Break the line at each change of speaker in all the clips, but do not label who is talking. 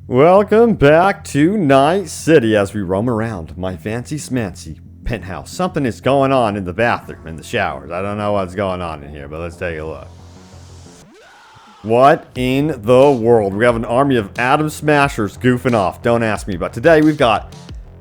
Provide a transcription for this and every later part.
Welcome back to Night City as we roam around my fancy smancy penthouse. Something is going on in the bathroom, in the showers. I don't know what's going on in here, but let's take a look. What in the world? We have an army of Atom Smashers goofing off. Don't ask me, but today we've got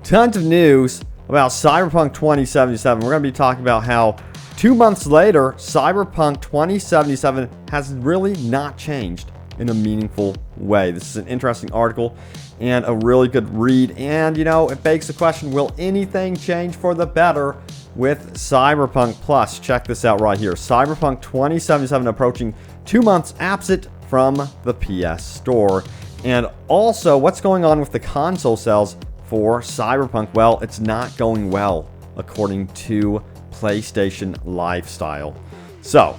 tons of news about Cyberpunk 2077. We're going to be talking about how 2 months later, Cyberpunk 2077 has really not changed in a meaningful way. This is an interesting article and a really good read. And, you know, it begs the question, will anything change for the better with Cyberpunk Plus? Check this out right here. Cyberpunk 2077 approaching 2 months absent from the PS Store. And also, what's going on with the console sales for Cyberpunk? Well, it's not going well, according to PlayStation Lifestyle. So,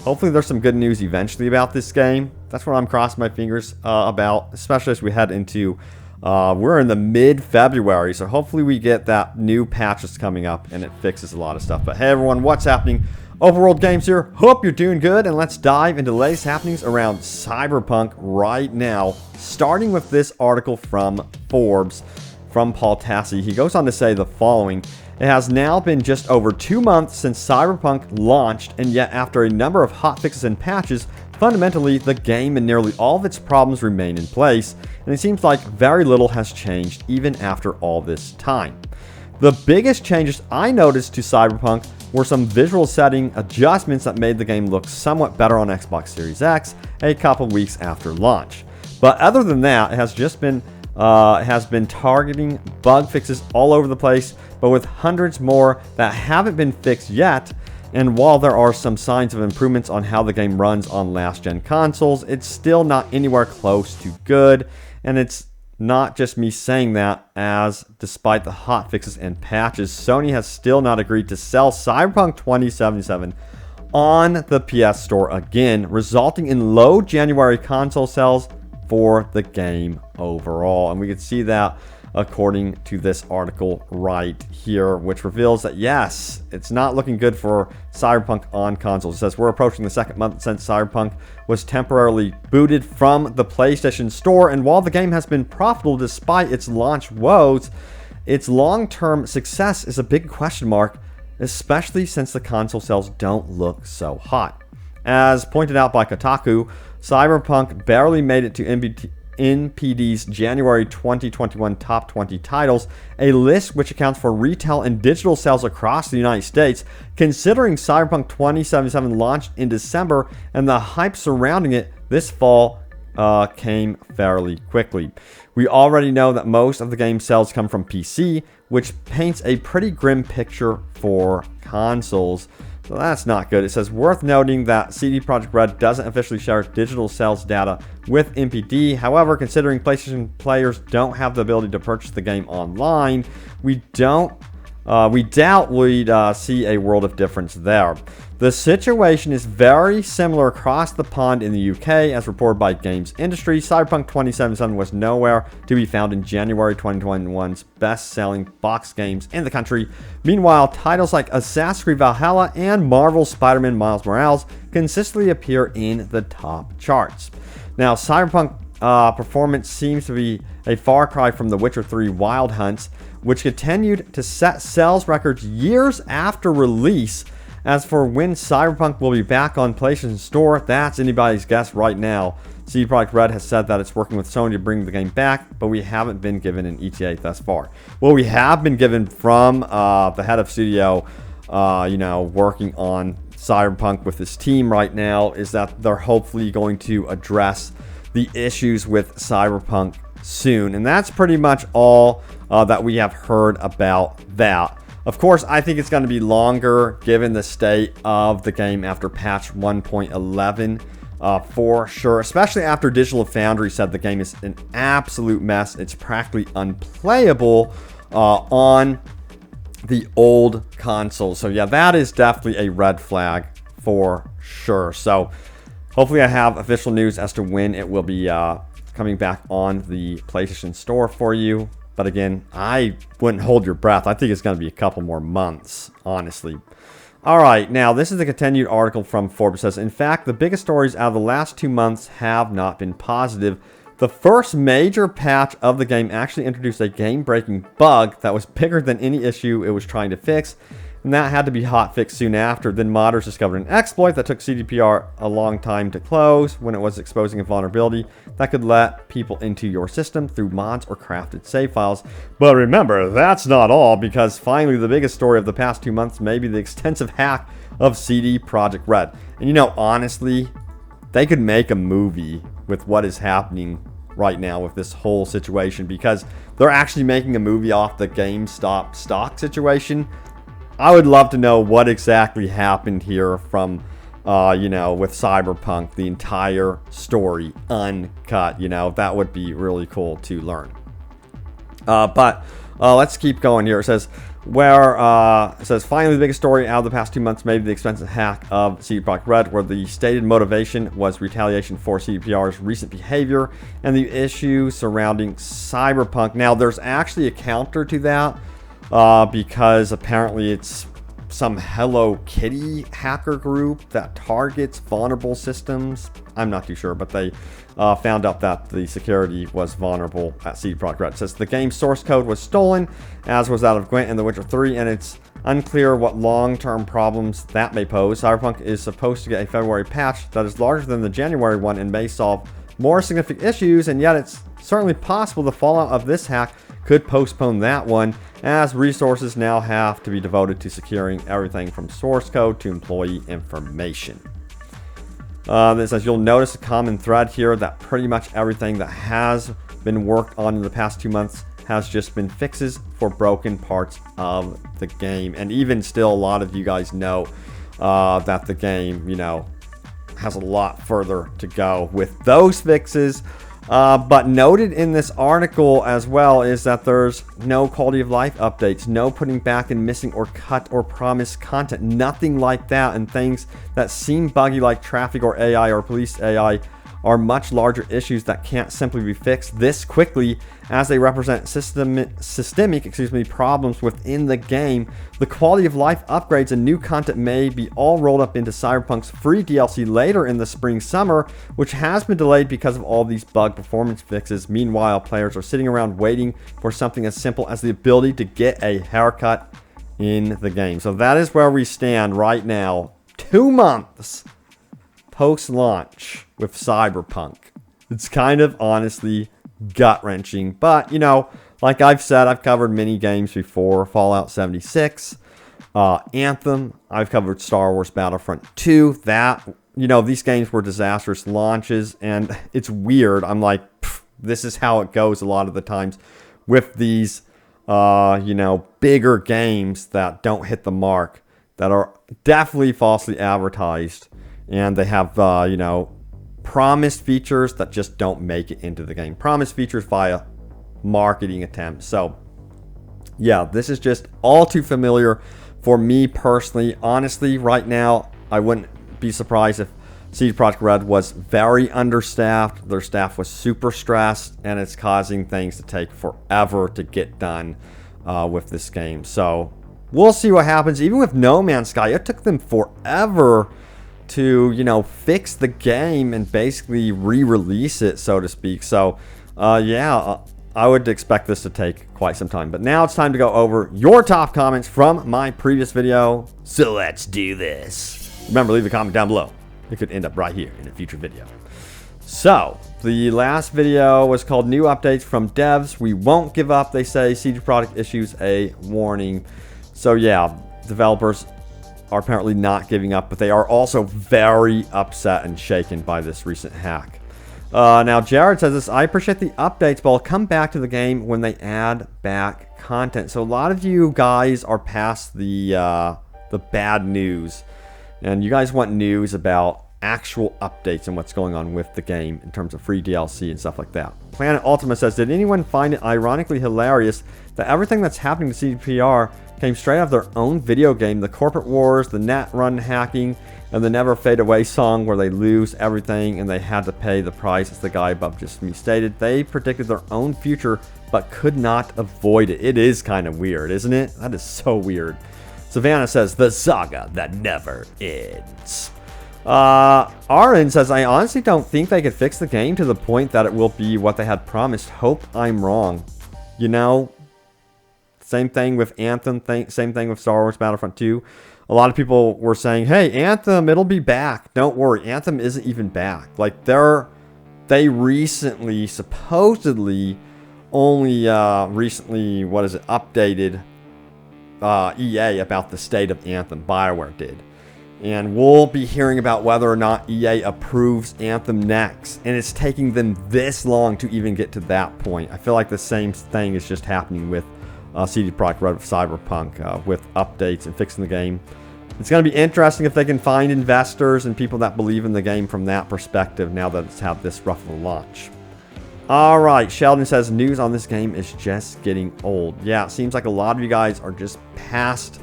hopefully there's some good news eventually about this game. That's what I'm crossing my fingers about, especially as we head into, we're in the mid-February, so hopefully we get that new patch that's coming up and it fixes a lot of stuff. But hey everyone, what's happening? Overworld Games here. Hope you're doing good, and let's dive into the latest happenings around Cyberpunk right now, starting with this article from Forbes, from Paul Tassi. He goes on to say the following: it has now been just over 2 months since Cyberpunk launched, and yet after a number of hotfixes and patches, fundamentally the game and nearly all of its problems remain in place, and it seems like very little has changed even after all this time. The biggest changes I noticed to Cyberpunk were some visual setting adjustments that made the game look somewhat better on Xbox Series X a couple weeks after launch. But other than that, it has been targeting bug fixes all over the place, but with hundreds more that haven't been fixed yet. And while there are some signs of improvements on how the game runs on last-gen consoles, it's still not anywhere close to good. And it's not just me saying that, as despite the hotfixes and patches, Sony has still not agreed to sell Cyberpunk 2077 on the PS Store again, resulting in low January console sales for the game overall. And we can see that according to this article right here, which reveals that yes, it's not looking good for Cyberpunk on consoles. It says we're approaching the second month since Cyberpunk was temporarily booted from the PlayStation Store, and while the game has been profitable despite its launch woes, its long-term success is a big question mark, especially since the console sales don't look so hot. As pointed out by Kotaku, Cyberpunk barely made it to NPD's January 2021 top 20 titles, a list which accounts for retail and digital sales across the United States. Considering Cyberpunk 2077 launched in December and the hype surrounding it this fall came fairly quickly. We already know that most of the game's sales come from PC, which paints a pretty grim picture for consoles. So that's not good. It says, worth noting that CD Projekt Red doesn't officially share digital sales data with NPD. However, considering PlayStation players don't have the ability to purchase the game online, we doubt we'd see a world of difference there. The situation is very similar across the pond in the UK, as reported by Games Industry. Cyberpunk 2077 was nowhere to be found in January 2021's best-selling box games in the country. Meanwhile, titles like Assassin's Creed Valhalla and Marvel's Spider-Man Miles Morales consistently appear in the top charts. Now, Cyberpunk performance seems to be a far cry from The Witcher 3 Wild Hunts, which continued to set sales records years after release. As for when Cyberpunk will be back on PlayStation Store, that's anybody's guess right now. CD Projekt Red has said that it's working with Sony to bring the game back, but we haven't been given an ETA thus far. What we have been given from the head of studio, working on Cyberpunk with his team right now, is that they're hopefully going to address the issues with Cyberpunk soon. And that's pretty much all that we have heard about that. Of course, I think it's going to be longer given the state of the game after patch 1.11 for sure, especially after Digital Foundry said the game is an absolute mess. It's practically unplayable on the old console. So yeah, that is definitely a red flag for sure. So hopefully I have official news as to when it will be coming back on the PlayStation Store for you. But again, I wouldn't hold your breath. I think it's going to be a couple more months, honestly. All right, now this is a continued article from Forbes. It says, in fact, the biggest stories out of the last 2 months have not been positive. The first major patch of the game actually introduced a game-breaking bug that was bigger than any issue it was trying to fix, and that had to be hotfixed soon after. Then modders discovered an exploit that took CDPR a long time to close when it was exposing a vulnerability that could let people into your system through mods or crafted save files. But remember, that's not all, because finally the biggest story of the past 2 months may be the extensive hack of CD Projekt Red. And you know, honestly, they could make a movie with what is happening right now with this whole situation, because they're actually making a movie off the GameStop stock situation. I would love to know what exactly happened here from, you know, with Cyberpunk, the entire story uncut. You know, that would be really cool to learn. But let's keep going here. It says, finally the biggest story out of the past 2 months may be the expensive hack of CD Projekt Red, where the stated motivation was retaliation for CDPR's recent behavior and the issue surrounding Cyberpunk. Now, there's actually a counter to that, because apparently it's some Hello Kitty hacker group that targets vulnerable systems. I'm not too sure, but they found out that the security was vulnerable at CD Projekt Red. It says the game's source code was stolen, as was that of Gwent and The Witcher 3, and it's unclear what long-term problems that may pose. Cyberpunk is supposed to get a February patch that is larger than the January one and may solve more significant issues, and yet it's certainly possible the fallout of this hack could postpone that one, as resources now have to be devoted to securing everything from source code to employee information. It says you'll notice a common thread here that pretty much everything that has been worked on in the past 2 months has just been fixes for broken parts of the game. And even still, a lot of you guys know that the game, you know, has a lot further to go with those fixes. But noted in this article as well is that there's no quality of life updates, no putting back in missing or cut or promised content, nothing like that. And things that seem buggy like traffic or AI or police AI are much larger issues that can't simply be fixed this quickly, as they represent systemic problems within the game. The quality of life upgrades and new content may be all rolled up into Cyberpunk's free DLC later in the spring-summer, which has been delayed because of all these bug performance fixes. Meanwhile, players are sitting around waiting for something as simple as the ability to get a haircut in the game. So that is where we stand right now, 2 months post-launch with Cyberpunk. It's kind of honestly gut-wrenching, but you know, like I've said, I've covered many games before. Fallout 76, Anthem, I've covered Star Wars Battlefront 2. That, you know, these games were disastrous launches, and it's weird. I'm like, this is how it goes a lot of the times with these you know, bigger games that don't hit the mark, that are definitely falsely advertised. And they have, you know, promised features that just don't make it into the game. Promised features via marketing attempts. So, yeah, this is just all too familiar for me personally. Honestly, right now, I wouldn't be surprised if CD Projekt Red was very understaffed. Their staff was super stressed, and it's causing things to take forever to get done with this game. So, we'll see what happens. Even with No Man's Sky, it took them forever to, you know, fix the game and basically re-release it, so to speak. So, yeah, I would expect this to take quite some time. But now it's time to go over your top comments from my previous video. So let's do this. Remember, leave a comment down below. It could end up right here in a future video. So, the last video was called New Updates from Devs. We won't give up, they say. CD Projekt issues a warning. So, yeah, developers are apparently not giving up, but they are also very upset and shaken by this recent hack. Now, Jared says this: I appreciate the updates, but I'll come back to the game when they add back content. So a lot of you guys are past the bad news, and you guys want news about actual updates and what's going on with the game in terms of free DLC and stuff like that. Planet Ultima says, did anyone find it ironically hilarious that everything that's happening to CDPR came straight out of their own video game? The corporate wars, the net run hacking, and the Never Fade Away song where they lose everything and they had to pay the price, as the guy above just me stated. They predicted their own future but could not avoid it. It is kind of weird, isn't it? That is so weird. Savannah says, the saga that never ends. Aaron says, I honestly don't think they could fix the game to the point that it will be what they had promised. Hope I'm wrong. You know, same thing with Anthem, same thing with Star Wars Battlefront 2. A lot of people were saying, hey, Anthem, it'll be back. Don't worry, Anthem isn't even back. Like, they recently, supposedly, only recently, updated EA about the state of Anthem. BioWare did. And we'll be hearing about whether or not EA approves Anthem next. And it's taking them this long to even get to that point. I feel like the same thing is just happening with CD Projekt Red with Cyberpunk, with updates and fixing the game. It's going to be interesting if they can find investors and people that believe in the game from that perspective now that it's had this rough of a launch. Alright, Sheldon says, news on this game is just getting old. Yeah, it seems like a lot of you guys are just past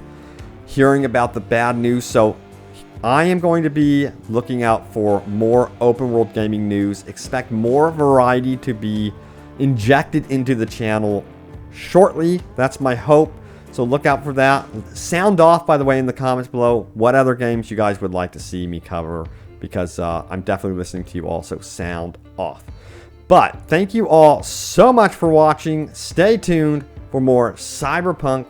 hearing about the bad news, so I am going to be looking out for more open world gaming news. Expect more variety to be injected into the channel shortly. That's my hope. So look out for that. Sound off, by the way, in the comments below what other games you guys would like to see me cover, because I'm definitely listening to you all, so sound off. But thank you all so much for watching. Stay tuned for more Cyberpunk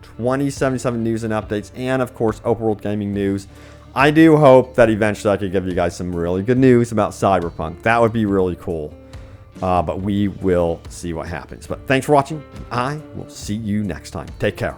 2077 news and updates, and of course open world gaming news. I do hope that eventually I could give you guys some really good news about Cyberpunk. That would be really cool. But we will see what happens. But thanks for watching. I will see you next time. Take care.